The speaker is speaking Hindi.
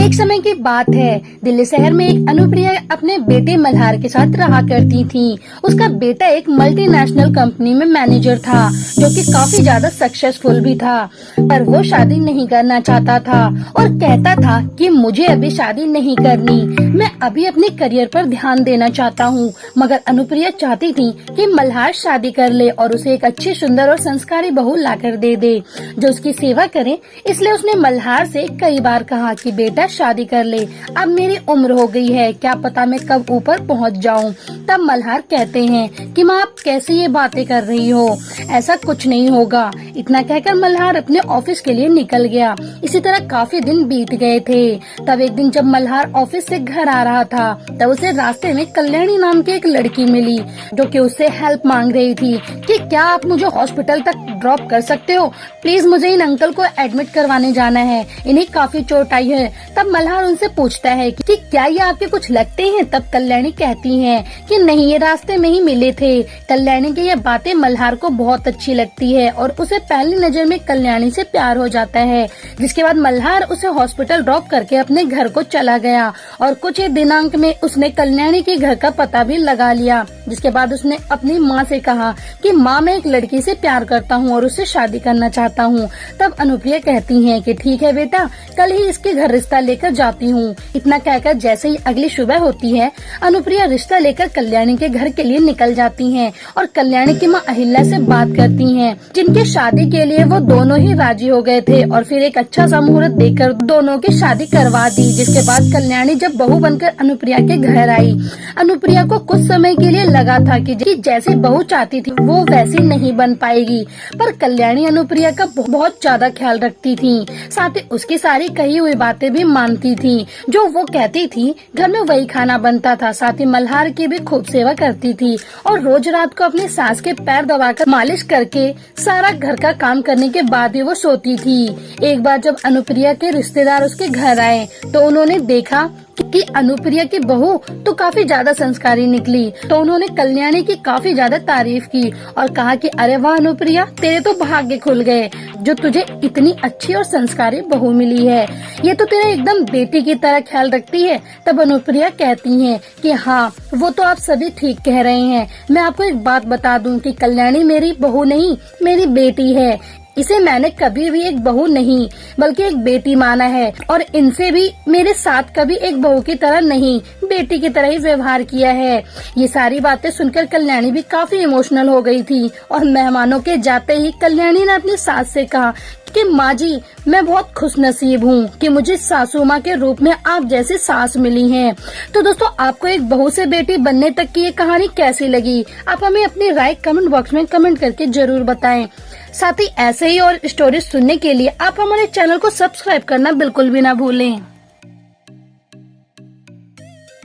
एक समय की बात है, दिल्ली शहर में एक अनुप्रिया अपने बेटे मल्हार के साथ रहा करती थी। उसका बेटा एक मल्टीनेशनल कंपनी में मैनेजर था, जो कि काफी ज्यादा सक्सेसफुल भी था। पर वो शादी नहीं करना चाहता था और कहता था कि मुझे अभी शादी नहीं करनी, मैं अभी अपने करियर पर ध्यान देना चाहता हूँ। मगर अनुप्रिया चाहती थी कि मल्हार शादी कर ले और उसे एक अच्छी, सुंदर और संस्कारी बहू लाकर दे दे, जो उसकी सेवा करे। इसलिए उसने मल्हार से कई बार कहा कि बेटा शादी कर ले, अब मेरी उम्र हो गई है, क्या पता मैं कब ऊपर पहुंच जाऊं। तब मल्हार कहते हैं कि माँ, आप कैसे ये बातें कर रही हो, ऐसा कुछ नहीं होगा। इतना कहकर मल्हार अपने ऑफिस के लिए निकल गया। इसी तरह काफी दिन बीत गए थे। तब एक दिन जब मल्हार ऑफिस से घर आ रहा था, तब उसे रास्ते में कल्याणी नाम की एक लड़की मिली, जो कि उससे हेल्प मांग रही थी कि क्या आप मुझे हॉस्पिटल तक ड्रॉप कर सकते हो, प्लीज मुझे इन अंकल को एडमिट करवाने जाना है, इन्हें काफी चोट आई है। तब मल्हार उनसे पूछता है कि क्या ये आपके कुछ लगते हैं। तब कल्याणी कहती है कि नहीं, ये रास्ते में ही मिले थे। कल्याणी की ये बातें मल्हार को बहुत अच्छी लगती है और उसे पहली नजर में कल्याणी से प्यार हो जाता है। जिसके बाद मल्हार उसे हॉस्पिटल ड्रॉप करके अपने घर को चला गया और कुछ ही दिनांक में उसने कल्याणी के घर का पता भी लगा लिया। जिसके बाद उसने अपनी माँ से कहा कि माँ, मैं एक लड़की से प्यार करता हूँ और उससे शादी करना चाहता हूँ। तब अनुप्रिया कहती है कि ठीक है बेटा, कल ही इसके घर रिश्ता लेकर जाती हूँ। इतना कहकर जैसे ही अगली सुबह होती है, अनुप्रिया रिश्ता लेकर कल्याणी के घर के लिए निकल जाती हैं और कल्याणी की माँ अहिल्या से बात करती हैं, जिनके शादी के लिए वो दोनों ही राजी हो गए थे और फिर एक अच्छा सा मुहूर्त देकर दोनों की शादी करवा दी। जिसके बाद कल्याणी जब बहू बनकर अनुप्रिया के घर आई, अनुप्रिया को कुछ समय के लिए लगा था कि जैसी बहू चाहती थी वो वैसी नहीं बन पाएगी, पर कल्याणी अनुप्रिया का बहुत ज्यादा ख्याल रखती थी। साथ ही उसकी सारी कही हुई बातें भी मानती थी, जो वो कहती थी। घर में वही खाना बनता था। साथ ही मल्हार की भी खूब सेवा करती थी और रोज रात को अपनी सास के पैर दबाकर मालिश करके सारा घर का काम करने के बाद ही वो सोती थी। एक बार जब अनुप्रिया के रिश्तेदार उसके घर आए, तो उन्होंने देखा कि अनुप्रिया की बहू तो काफी ज्यादा संस्कारी निकली, तो उन्होंने कल्याणी की काफी ज्यादा तारीफ की और कहा कि अरे वाह अनुप्रिया, तेरे तो भाग्य खुल गए, जो तुझे इतनी अच्छी और संस्कारी बहू मिली है। ये तो तेरा एकदम बेटी की तरह ख्याल रखती है। तब अनुप्रिया कहती है कि हाँ, वो तो आप सभी ठीक कह रहे हैं। मैं आपको एक बात बता दूं कि कल्याणी मेरी बहू नहीं, मेरी बेटी है। इसे मैंने कभी भी एक बहू नहीं बल्कि एक बेटी माना है और इनसे भी मेरे साथ कभी एक बहू की तरह नहीं, बेटी की तरह ही व्यवहार किया है। ये सारी बातें सुनकर कल्याणी भी काफी इमोशनल हो गई थी और मेहमानों के जाते ही कल्याणी ने अपनी सास से कहा कि माँ जी, मैं बहुत खुशनसीब हूँ कि मुझे सासू माँ के रूप में आप जैसी सास मिली हैं। तो दोस्तों, आपको एक बहू से बेटी बनने तक की ये कहानी कैसी लगी? आप हमें अपनी राय कमेंट बॉक्स में कमेंट करके जरूर बताएं। साथ ही ऐसे ही और स्टोरीज सुनने के लिए आप हमारे चैनल को सब्सक्राइब करना बिल्कुल भी ना भूलें।